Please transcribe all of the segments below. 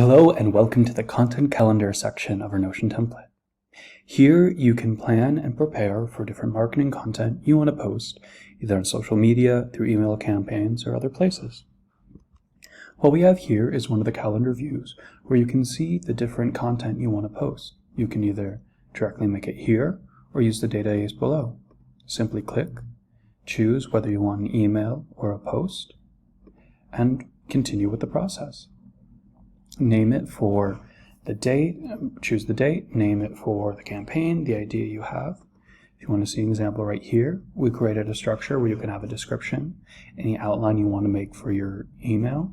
Hello and welcome to the Content Calendar section of our Notion template. Here you can plan and prepare for different marketing content you want to post, either on social media, through email campaigns, or other places. What we have here is one of the calendar views where you can see the different content you want to post. You can either directly make it here or use the database below. Simply click, choose whether you want an email or a post, and continue with the process. Name it for the date, choose the date, name it for the campaign, the idea you have. If you want to see an example right here, we created a structure where you can have a description, any outline you want to make for your email,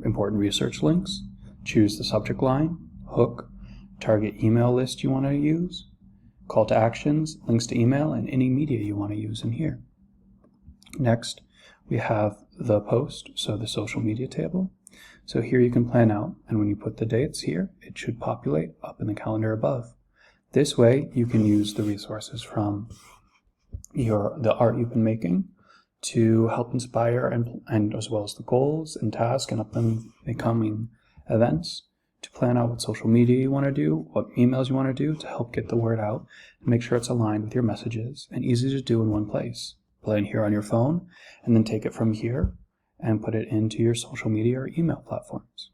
important research links, choose the subject line, hook, target email list you want to use, call to actions, links to email, and any media you want to use in here. Next, we have the post, so the social media table. So here you can plan out, and when you put the dates here, it should populate up in the calendar above. This way, you can use the resources from the art you've been making to help inspire and as well as the goals and tasks and upcoming events to plan out what social media you want to do, what emails you want to do to help get the word out and make sure it's aligned with your messages and easy to do in one place. Plan here on your phone and then take it from here and put it into your social media or email platforms.